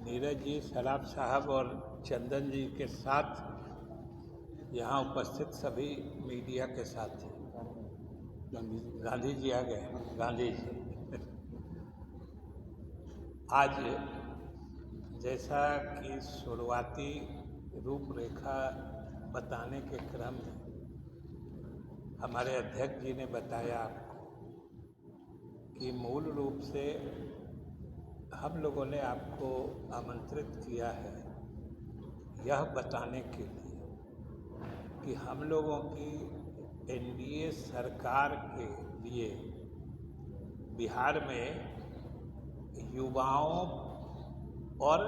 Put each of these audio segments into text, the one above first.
नीरज जी, सराफ साहब और चंदन जी के साथ यहाँ उपस्थित सभी मीडिया के साथ गांधी जी आ गए। गांधी जी आज जैसा कि शुरुआती रूपरेखा बताने के क्रम में हमारे अध्यक्ष जी ने बताया आपको कि मूल रूप से हम लोगों ने आपको आमंत्रित किया है यह बताने के लिए कि हम लोगों की एनडीए सरकार के लिए बिहार में युवाओं और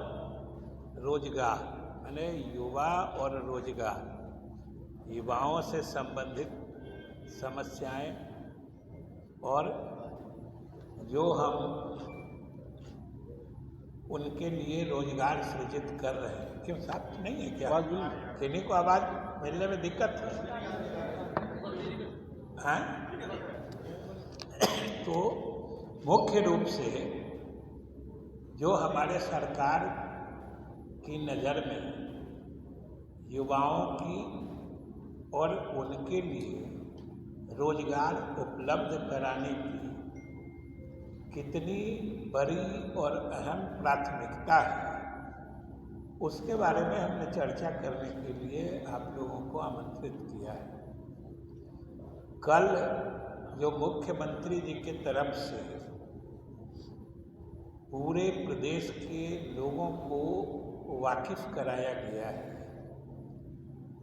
रोजगार, यानी युवा और रोजगार, युवाओं से संबंधित समस्याएं और जो हम उनके लिए रोजगार सृजित कर रहे हैं। क्यों साथ नहीं है क्या? किन्हीं को आवाज मिलने में दिक्कत है? तो मुख्य रूप से जो हमारे सरकार की नज़र में युवाओं की और उनके लिए रोजगार उपलब्ध कराने की कितनी बड़ी और अहम प्राथमिकता है, उसके बारे में हमने चर्चा करने के लिए आप लोगों को आमंत्रित किया है। कल जो मुख्यमंत्री जी की तरफ से पूरे प्रदेश के लोगों को वाकिफ कराया गया है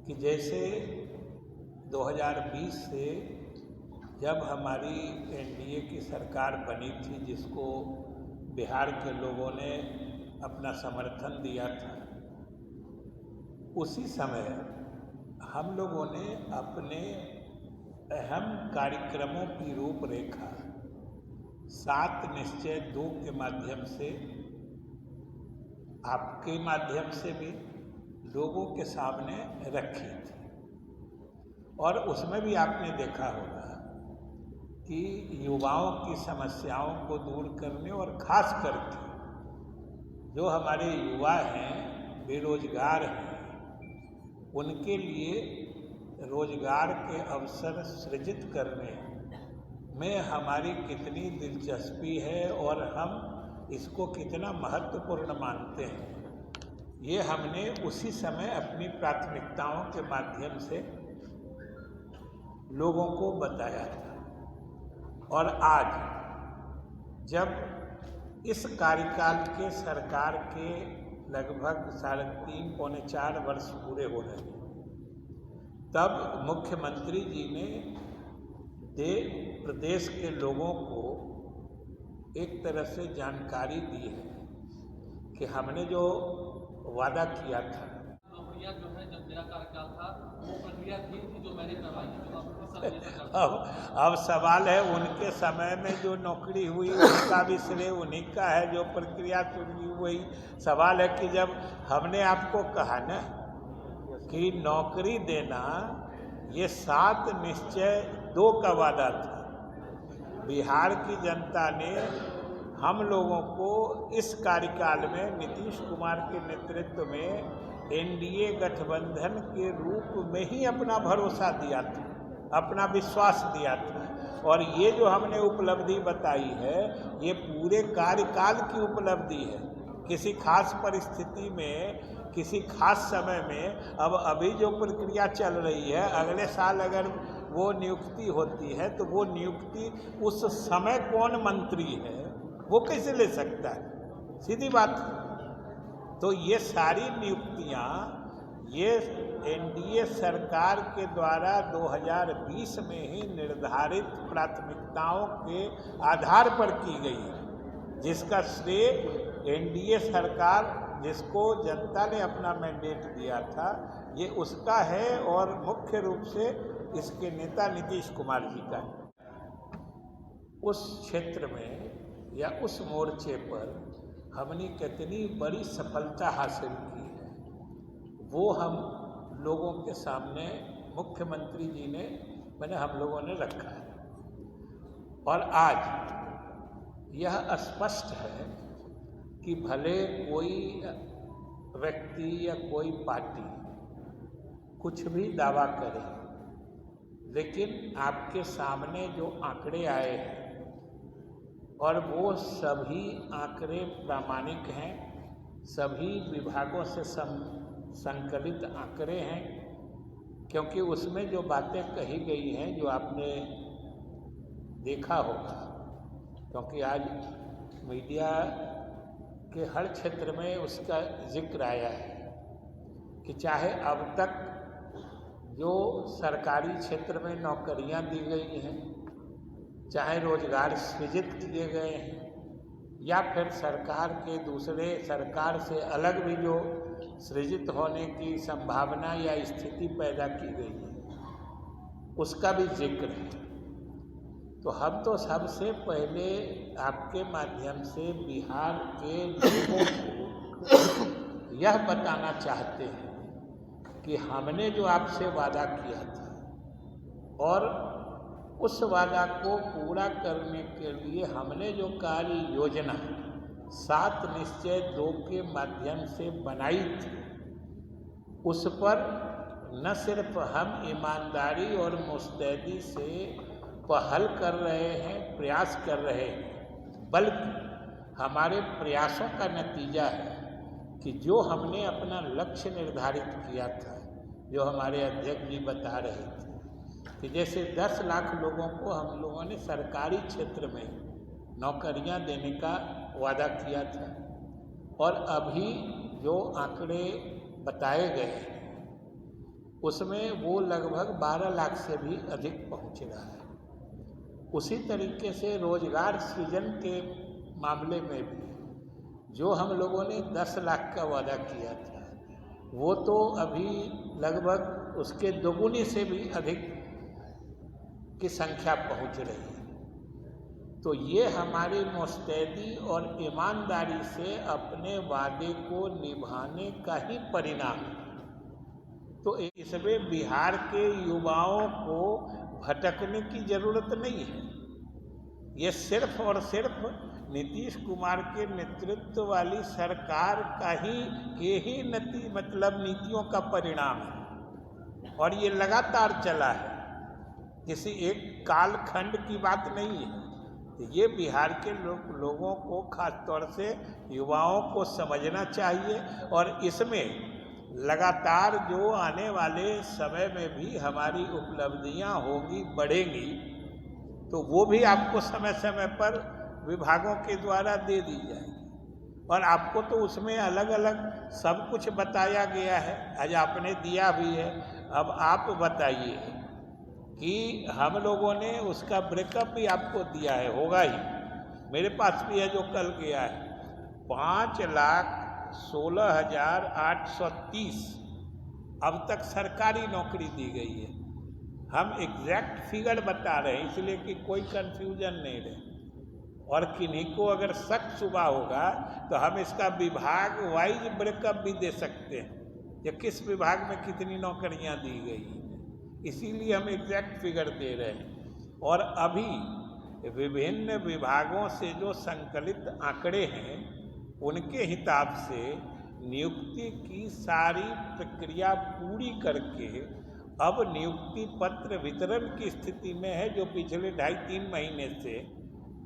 कि जैसे 2020 से जब हमारी एनडीए की सरकार बनी थी, जिसको बिहार के लोगों ने अपना समर्थन दिया था, उसी समय हम लोगों ने अपने अहम कार्यक्रमों की रूपरेखा 7 निश्चय 2 के माध्यम से, आपके माध्यम से भी लोगों के सामने रखी थी। और उसमें भी आपने देखा होगा कि युवाओं की समस्याओं को दूर करने और खास करके जो हमारे युवा हैं, बेरोजगार हैं, उनके लिए रोजगार के अवसर सृजित करने में हमारी कितनी दिलचस्पी है और हम इसको कितना महत्वपूर्ण मानते हैं, ये हमने उसी समय अपनी प्राथमिकताओं के माध्यम से लोगों को बताया था। और आज जब इस कार्यकाल के सरकार के लगभग 3.5 पौने 4 वर्ष पूरे हो रहे हैं, तब मुख्यमंत्री जी ने प्रदेश के लोगों को एक तरह से जानकारी दी है कि हमने जो वादा किया था, प्रक्रिया जो है, जब मेरा कार्यकाल था वो प्रक्रिया थी जो मैंने करवाई थी, जो अब सवाल है उनके समय में जो नौकरी हुई उनका भी श्रेय उन्हीं का है, जो प्रक्रिया शुरू हुई। सवाल है कि जब हमने आपको कहा ना कि नौकरी देना ये 7 निश्चय 2 का वादा था, बिहार की जनता ने हम लोगों को इस कार्यकाल में नीतीश कुमार के नेतृत्व में एनडीए गठबंधन के रूप में ही अपना भरोसा दिया था, अपना विश्वास दिया था। और ये जो हमने उपलब्धि बताई है, ये पूरे कार्यकाल की उपलब्धि है। किसी खास परिस्थिति में, किसी खास समय में, अब अभी जो प्रक्रिया चल रही है, अगले साल अगर वो नियुक्ति होती है तो वो नियुक्ति उस समय कौन मंत्री है वो कैसे ले सकता है? सीधी बात है। तो ये सारी नियुक्तियां ये एनडीए सरकार के द्वारा 2020 में ही निर्धारित प्राथमिकताओं के आधार पर की गई है, जिसका श्रेय एनडीए सरकार, जिसको जनता ने अपना मैंडेट दिया था, ये उसका है और मुख्य रूप से इसके नेता नीतीश कुमार जी का है। उस क्षेत्र में या उस मोर्चे पर हमने कितनी बड़ी सफलता हासिल की है, वो हम लोगों के सामने मुख्यमंत्री जी ने हम लोगों ने रखा है। और आज यह स्पष्ट है कि भले कोई व्यक्ति या कोई पार्टी कुछ भी दावा करे, लेकिन आपके सामने जो आंकड़े आए हैं और वो सभी आंकड़े प्रामाणिक हैं, सभी विभागों से संकलित आंकड़े हैं, क्योंकि उसमें जो बातें कही गई हैं जो आपने देखा होगा, क्योंकि आज मीडिया के हर क्षेत्र में उसका जिक्र आया है कि चाहे अब तक जो सरकारी क्षेत्र में नौकरियां दी गई हैं, चाहे रोजगार सृजित किए गए हैं, या फिर सरकार के दूसरे सरकार से अलग भी जो सृजित होने की संभावना या स्थिति पैदा की गई है, उसका भी जिक्र है। तो हम तो सबसे पहले आपके माध्यम से बिहार के लोगों को यह बताना चाहते हैं कि हमने जो आपसे वादा किया था और उस वादा को पूरा करने के लिए हमने जो कार्य योजना 7 निश्चय 2 के माध्यम से बनाई थी, उस पर न सिर्फ हम ईमानदारी और मुस्तैदी से पहल कर रहे हैं, प्रयास कर रहे हैं, बल्कि हमारे प्रयासों का नतीजा है कि जो हमने अपना लक्ष्य निर्धारित किया था, जो हमारे अध्यक्ष जी बता रहे थे कि जैसे 10 लाख लोगों को हम लोगों ने सरकारी क्षेत्र में नौकरियां देने का वादा किया था, और अभी जो आंकड़े बताए गए उसमें वो लगभग 12 लाख से भी अधिक पहुंच रहा है। उसी तरीके से रोजगार सृजन के मामले में भी जो हम लोगों ने 10 लाख का वादा किया था, वो तो अभी लगभग उसके दोगुनी से भी अधिक की संख्या पहुंच रही है। तो ये हमारी मुस्तैदी और ईमानदारी से अपने वादे को निभाने का ही परिणाम है। तो इसमें बिहार के युवाओं को भटकने की जरूरत नहीं है। ये सिर्फ और सिर्फ नीतीश कुमार के नेतृत्व वाली सरकार का ही नीतियों का परिणाम है, और ये लगातार चला है, किसी एक कालखंड की बात नहीं है। तो ये बिहार के लोगों को, खास तौर से युवाओं को समझना चाहिए, और इसमें लगातार जो आने वाले समय में भी हमारी उपलब्धियां होंगी, बढ़ेंगी, तो वो भी आपको समय समय पर विभागों के द्वारा दे दी जाएगी। और आपको तो उसमें अलग अलग सब कुछ बताया गया है, आज आपने दिया भी है। अब आप बताइए कि हम लोगों ने उसका ब्रेकअप भी आपको दिया है, होगा ही, मेरे पास भी है जो कल गया है। 5,16,830 अब तक सरकारी नौकरी दी गई है। हम एग्जैक्ट फिगर बता रहे हैं इसलिए कि कोई कंफ्यूजन नहीं रहे, और किन्हीं को अगर शक शुबा होगा तो हम इसका विभाग वाइज ब्रेकअप भी दे सकते हैं कि किस विभाग में कितनी नौकरियां दी गई, इसीलिए हम एग्जैक्ट फिगर दे रहे हैं। और अभी विभिन्न विभागों से जो संकलित आंकड़े हैं, उनके हिसाब से नियुक्ति की सारी प्रक्रिया पूरी करके अब नियुक्ति पत्र वितरण की स्थिति में है, जो पिछले 2.5-3 महीने से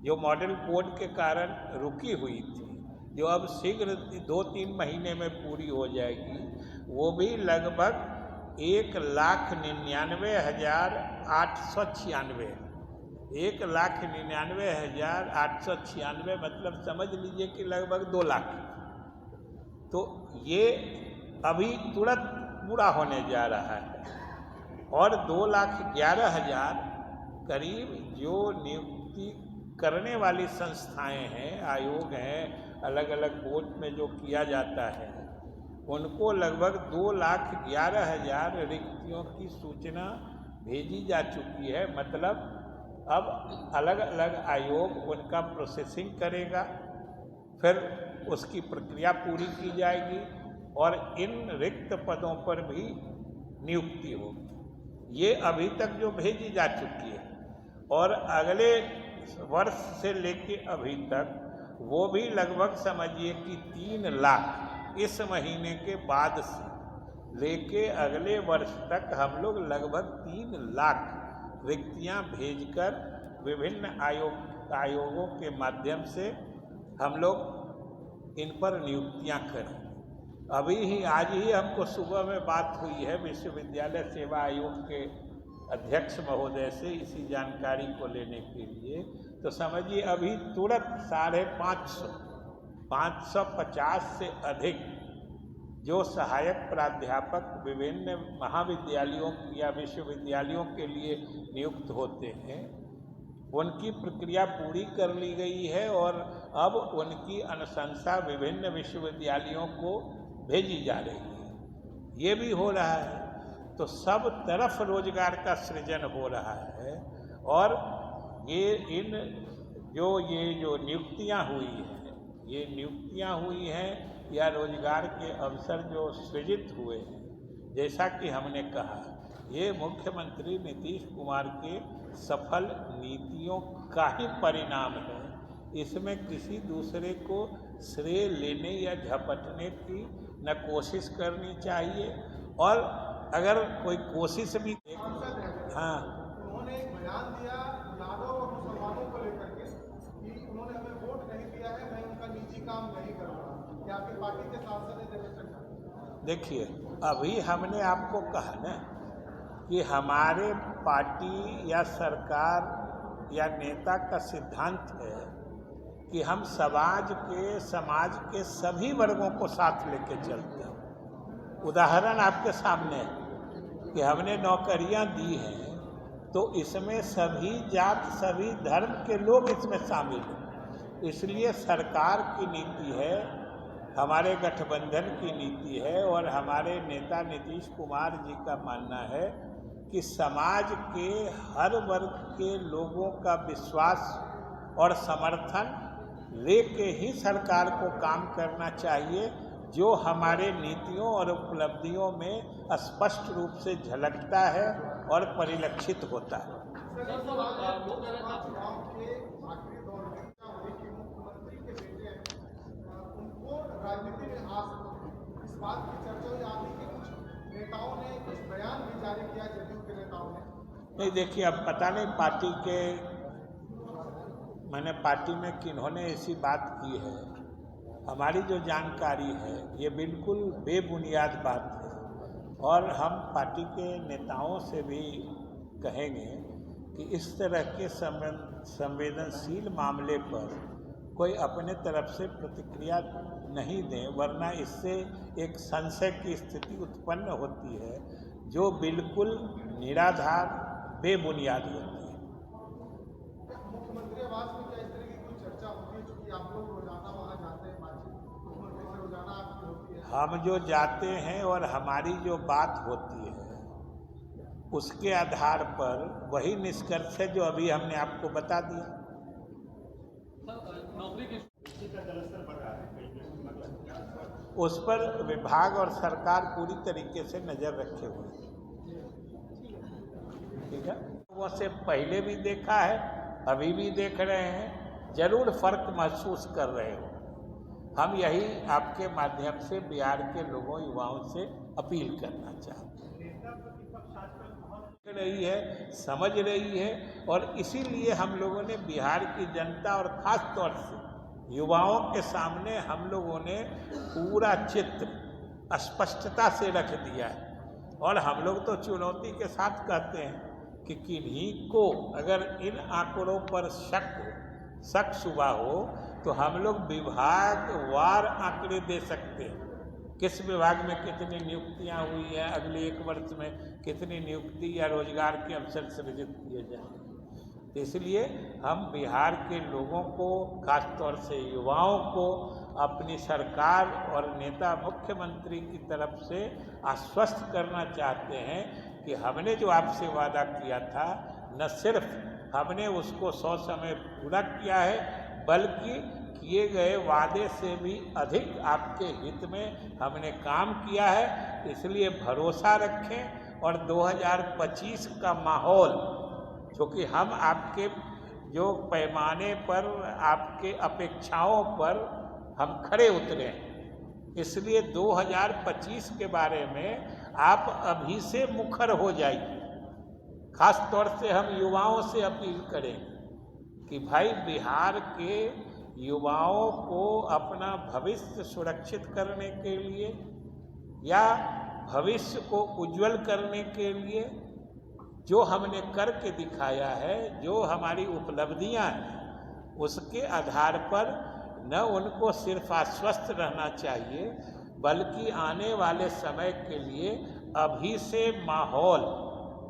जो मॉडल कोड के कारण रुकी हुई थी, जो अब शीघ्र 2-3 महीने में पूरी हो जाएगी। वो भी लगभग 1,99,896, 1,99,896, मतलब समझ लीजिए कि लगभग 2 लाख। तो ये अभी तुरंत पूरा होने जा रहा है, और 2,11,000 करीब जो नियुक्ति करने वाली संस्थाएं हैं, आयोग हैं, अलग अलग बोर्ड में जो किया जाता है, उनको लगभग 2,11,000 रिक्तियों की सूचना भेजी जा चुकी है। मतलब अब अलग अलग आयोग उनका प्रोसेसिंग करेगा, फिर उसकी प्रक्रिया पूरी की जाएगी, और इन रिक्त पदों पर भी नियुक्ति होगी। ये अभी तक जो भेजी जा चुकी है, और अगले वर्ष से लेके अभी तक वो भी लगभग समझिए कि 3 लाख इस महीने के बाद से लेके अगले वर्ष तक हम लोग लगभग 3 लाख रिक्तियां भेजकर विभिन्न आयोगों के माध्यम से हम लोग इन पर नियुक्तियां करें। अभी ही आज ही हमको सुबह में बात हुई है विश्वविद्यालय सेवा आयोग के अध्यक्ष महोदय से इसी जानकारी को लेने के लिए। तो समझिए अभी तुरंत 550 से अधिक जो सहायक प्राध्यापक विभिन्न महाविद्यालयों या विश्वविद्यालयों के लिए नियुक्त होते हैं उनकी प्रक्रिया पूरी कर ली गई है और अब उनकी अनुशंसा विभिन्न विश्वविद्यालयों को भेजी जा रही है। ये भी हो रहा है, तो सब तरफ रोजगार का सृजन हो रहा है। और ये जो नियुक्तियां हुई हैं या रोजगार के अवसर जो सृजित हुए हैं, जैसा कि हमने कहा, ये मुख्यमंत्री नीतीश कुमार के सफल नीतियों का ही परिणाम है। इसमें किसी दूसरे को श्रेय लेने या झपटने की न कोशिश करनी चाहिए, और अगर कोई कोशिश भी हाँ उन्होंने एक बयान दिया यादव और मुसलमानों को लेकर के कि उन्होंने हमें वोट नहीं दिया है, मैं उनका निजी काम नहीं कर रहा। क्या आपकी पार्टी के सांसद ने देवेंद्र? देखिए, अभी हमने आपको कहा ना कि हमारे पार्टी या सरकार या नेता का सिद्धांत है कि हम समाज के सभी वर्गों को साथ लेके चलते हैं। उदाहरण आपके सामने है कि हमने नौकरियां दी हैं, तो इसमें सभी जात सभी धर्म के लोग इसमें शामिल हैं। इसलिए सरकार की नीति है, हमारे गठबंधन की नीति है और हमारे नेता नीतीश कुमार जी का मानना है कि समाज के हर वर्ग के लोगों का विश्वास और समर्थन लेके ही सरकार को काम करना चाहिए, जो हमारे नीतियों और उपलब्धियों में स्पष्ट रूप से झलकता है और परिलक्षित होता है। राजनीति में आज इस बात की चर्चा हुई आदमी के कुछ नेताओं ने कुछ बयान भी जारी किया, जदयू के नेताओं ने। नहीं, देखिए, अब पता नहीं पार्टी में किन्होंने ऐसी बात की है। हमारी जो जानकारी है ये बिल्कुल बेबुनियाद बात है, और हम पार्टी के नेताओं से भी कहेंगे कि इस तरह के संवेदनशील मामले पर कोई अपने तरफ से प्रतिक्रिया नहीं दें, वरना इससे एक संशय की स्थिति उत्पन्न होती है जो बिल्कुल निराधार बेबुनियाद होती है। मुख्यमंत्री आवास में क्या इस तरह की कोई चर्चा होती है, क्योंकि आप लोग रोजाना वहाँ जाते हैं, मुख्यमंत्री से रोजाना आपकी होती है? हम जो जाते हैं और हमारी जो बात होती है उसके आधार पर वही निष्कर्ष है जो अभी हमने आपको बता दिया। उस पर विभाग और सरकार पूरी तरीके से नजर रखे हुए हैं। ठीक है, वो से पहले भी देखा है, अभी भी देख रहे हैं, जरूर फर्क महसूस कर रहे हो। हम यही आपके माध्यम से बिहार के लोगों युवाओं से अपील करना चाहते हैं। रही है, समझ रही है, और इसीलिए हम लोगों ने बिहार की जनता और खास तौर से युवाओं के सामने हम लोगों ने पूरा चित्र स्पष्टता से रख दिया है। और हम लोग तो चुनौती के साथ कहते हैं कि किन्हीं को अगर इन आंकड़ों पर शक शुबा हो तो हम लोग विभागवार आंकड़े दे सकते हैं, किस विभाग में कितनी नियुक्तियां हुई हैं, अगले 1 वर्ष में कितनी नियुक्ति या रोजगार के अवसर सृजित किए जाएंगे। तो इसलिए हम बिहार के लोगों को, खासतौर से युवाओं को, अपनी सरकार और नेता मुख्यमंत्री की तरफ से आश्वस्त करना चाहते हैं कि हमने जो आपसे वादा किया था, न सिर्फ हमने उसको 100 समय पूरा किया है, बल्कि किए गए वादे से भी अधिक आपके हित में हमने काम किया है। इसलिए भरोसा रखें और 2025 का माहौल, क्योंकि हम आपके जो पैमाने पर आपके अपेक्षाओं पर हम खरे उतरे हैं। इसलिए 2025 के बारे में आप अभी से मुखर हो जाइए। खास तौर से हम युवाओं से अपील करें कि भाई बिहार के युवाओं को अपना भविष्य सुरक्षित करने के लिए या भविष्य को उज्जवल करने के लिए जो हमने करके दिखाया है, जो हमारी उपलब्धियां हैं, उसके आधार पर न उनको सिर्फ आश्वस्त रहना चाहिए, बल्कि आने वाले समय के लिए अभी से माहौल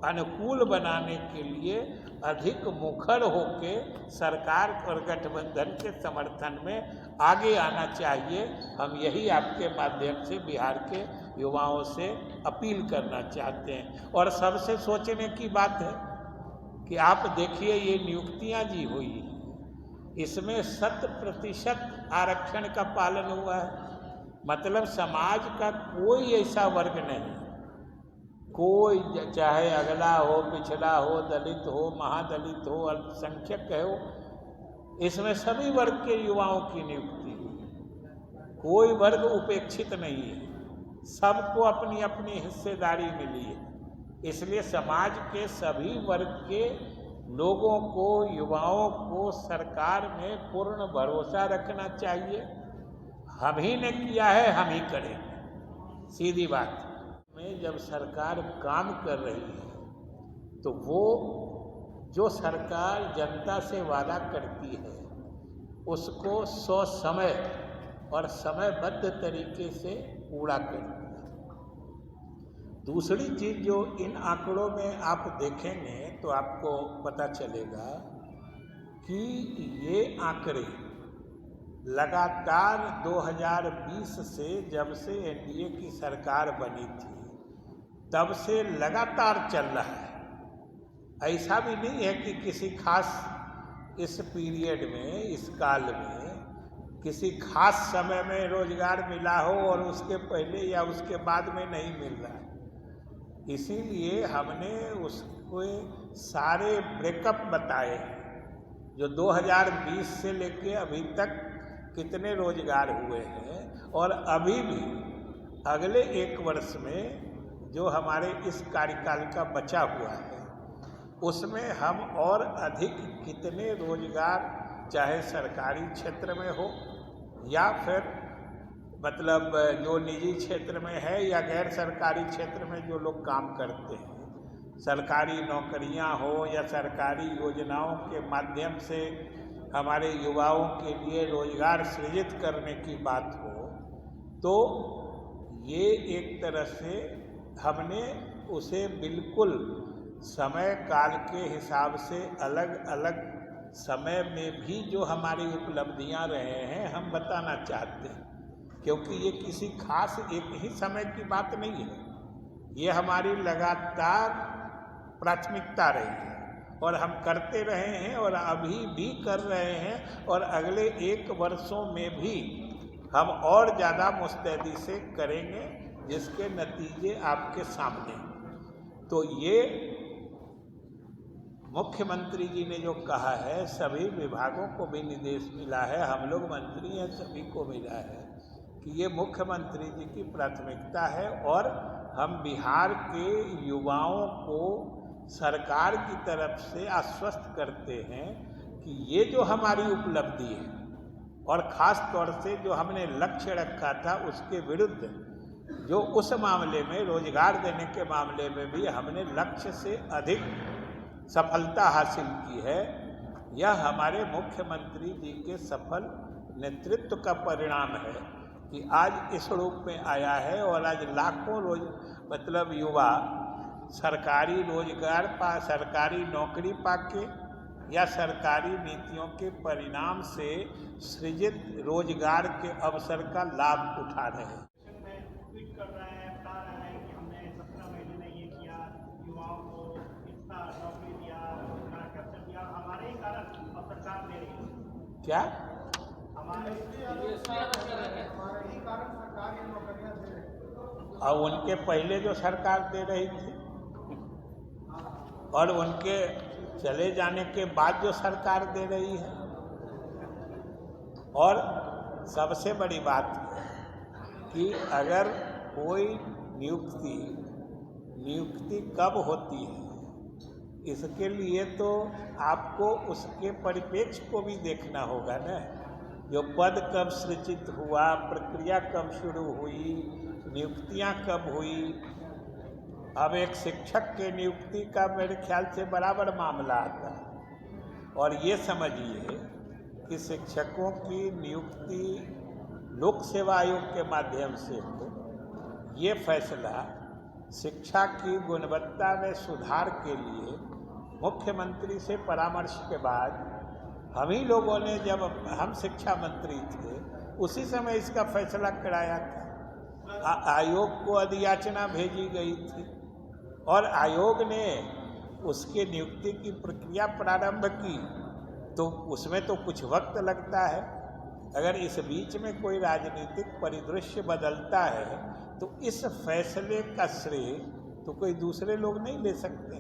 अनुकूल बनाने के लिए अधिक मुखर होके सरकार और गठबंधन के समर्थन में आगे आना चाहिए। हम यही आपके माध्यम से बिहार के युवाओं से अपील करना चाहते हैं। और सबसे सोचने की बात है कि आप देखिए ये नियुक्तियां जी हुई, इसमें 100% आरक्षण का पालन हुआ है। मतलब समाज का कोई ऐसा वर्ग नहीं, कोई चाहे अगला हो, पिछड़ा हो, दलित हो, महादलित हो, अल्पसंख्यक हो, इसमें सभी वर्ग के युवाओं की नियुक्ति हुई। कोई वर्ग उपेक्षित नहीं है, सबको अपनी अपनी हिस्सेदारी मिली है। इसलिए समाज के सभी वर्ग के लोगों को, युवाओं को सरकार में पूर्ण भरोसा रखना चाहिए। हम ही ने किया है, हम ही करेंगे, सीधी बात। में जब सरकार काम कर रही है तो वो जो सरकार जनता से वादा करती है उसको समय और समयबद्ध तरीके से पूरा करती है। दूसरी चीज जो इन आंकड़ों में आप देखेंगे तो आपको पता चलेगा कि ये आंकड़े लगातार 2020 से, जब से एनडीए की सरकार बनी थी तब से लगातार चल रहा है। ऐसा भी नहीं है कि किसी खास इस पीरियड में, इस काल में किसी खास समय में रोजगार मिला हो और उसके पहले या उसके बाद में नहीं मिल रहा है। इसीलिए हमने उसको सारे ब्रेकअप बताए जो 2020 से लेके अभी तक कितने रोजगार हुए हैं, और अभी भी अगले 1 वर्ष में जो हमारे इस कार्यकाल का बचा हुआ है उसमें हम और अधिक कितने रोजगार, चाहे सरकारी क्षेत्र में हो या फिर मतलब जो निजी क्षेत्र में है या गैर सरकारी क्षेत्र में जो लोग काम करते हैं, सरकारी नौकरियां हो या सरकारी योजनाओं के माध्यम से हमारे युवाओं के लिए रोजगार सृजित करने की बात हो, तो ये एक तरह से हमने उसे बिल्कुल समय काल के हिसाब से अलग अलग समय में भी जो हमारी उपलब्धियां रहे हैं हम बताना चाहते हैं, क्योंकि ये किसी खास एक ही समय की बात नहीं है, ये हमारी लगातार प्राथमिकता रही है और हम करते रहे हैं और अभी भी कर रहे हैं और अगले 1 वर्षों में भी हम और ज़्यादा मुस्तैदी से करेंगे, जिसके नतीजे आपके सामने। तो ये मुख्यमंत्री जी ने जो कहा है, सभी विभागों को भी निर्देश मिला है, हम लोग मंत्री हैं सभी को मिला है कि ये मुख्यमंत्री जी की प्राथमिकता है और हम बिहार के युवाओं को सरकार की तरफ से आश्वस्त करते हैं कि ये जो हमारी उपलब्धि है और ख़ास तौर से जो हमने लक्ष्य रखा था उसके विरुद्ध जो उस मामले में रोजगार देने के मामले में भी हमने लक्ष्य से अधिक सफलता हासिल की है, यह हमारे मुख्यमंत्री जी के सफल नेतृत्व का परिणाम है कि आज इस रूप में आया है और आज लाखों मतलब युवा सरकारी रोजगार सरकारी नौकरी पाके या सरकारी नीतियों के परिणाम से सृजित रोजगार के अवसर का लाभ उठा रहे हैं। ट्वीट कर रहे हैं, बता रहे हैं कि हमने 17 महीने में ये किया, युवाओं को इतना नौकरी दिया, रोजगार के अवसर दिया, हमारे ही कारण अब सरकार दे रही है। क्या हमारे ही कारण सरकार ये नौकरियां दे रही है। और उनके पहले जो सरकार दे रही थी और उनके चले जाने के बाद जो सरकार दे रही है। और सबसे बड़ी बात कि अगर कोई नियुक्ति कब होती है, इसके लिए तो आपको उसके परिप्रेक्ष्य को भी देखना होगा ना। जो पद कब सृजित हुआ, प्रक्रिया कब शुरू हुई, नियुक्तियां कब हुई। अब एक शिक्षक के नियुक्ति का मेरे ख्याल से बराबर मामला आता है। और ये समझिए कि शिक्षकों की नियुक्ति लोक सेवा आयोग के माध्यम से हो। ये फैसला शिक्षा की गुणवत्ता में सुधार के लिए मुख्यमंत्री से परामर्श के बाद हम ही लोगों ने, जब हम शिक्षा मंत्री थे उसी समय इसका फैसला कराया था। आयोग को अधियाचना भेजी गई थी और आयोग ने उसके नियुक्ति की प्रक्रिया प्रारंभ की। तो उसमें तो कुछ वक्त लगता है। अगर इस बीच में कोई राजनीतिक परिदृश्य बदलता है तो इस फैसले का श्रेय तो कोई दूसरे लोग नहीं ले सकते।